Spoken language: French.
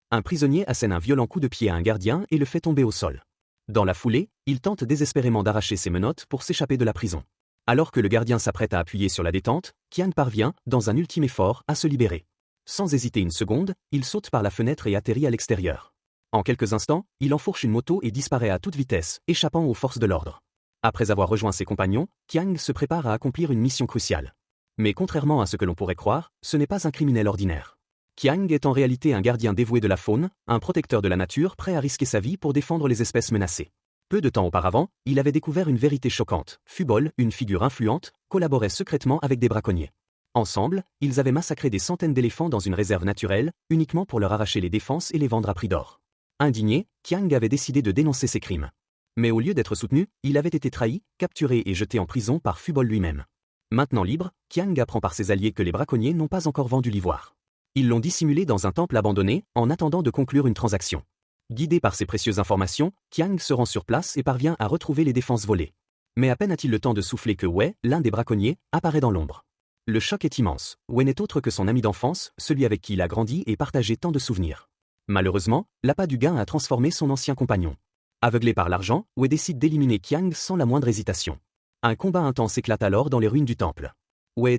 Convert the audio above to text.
Un prisonnier assène un violent coup de pied à un gardien et le fait tomber au sol. Dans la foulée, il tente désespérément d'arracher ses menottes pour s'échapper de la prison. Alors que le gardien s'apprête à appuyer sur la détente, Qiang parvient, dans un ultime effort, à se libérer. Sans hésiter une seconde, il saute par la fenêtre et atterrit à l'extérieur. En quelques instants, il enfourche une moto et disparaît à toute vitesse, échappant aux forces de l'ordre. Après avoir rejoint ses compagnons, Qiang se prépare à accomplir une mission cruciale. Mais contrairement à ce que l'on pourrait croire, ce n'est pas un criminel ordinaire. Qiang est en réalité un gardien dévoué de la faune, un protecteur de la nature prêt à risquer sa vie pour défendre les espèces menacées. Peu de temps auparavant, il avait découvert une vérité choquante. Fubol, une figure influente, collaborait secrètement avec des braconniers. Ensemble, ils avaient massacré des centaines d'éléphants dans une réserve naturelle, uniquement pour leur arracher les défenses et les vendre à prix d'or. Indigné, Qiang avait décidé de dénoncer ces crimes. Mais au lieu d'être soutenu, il avait été trahi, capturé et jeté en prison par Fubol lui-même. Maintenant libre, Qiang apprend par ses alliés que les braconniers n'ont pas encore vendu l'ivoire. Ils l'ont dissimulé dans un temple abandonné, en attendant de conclure une transaction. Guidé par ces précieuses informations, Qiang se rend sur place et parvient à retrouver les défenses volées. Mais à peine a-t-il le temps de souffler que Wei, l'un des braconniers, apparaît dans l'ombre. Le choc est immense. Wei n'est autre que son ami d'enfance, celui avec qui il a grandi et partagé tant de souvenirs. Malheureusement, l'appât du gain a transformé son ancien compagnon. Aveuglé par l'argent, Wei décide d'éliminer Qiang sans la moindre hésitation. Un combat intense éclate alors dans les ruines du temple. Wei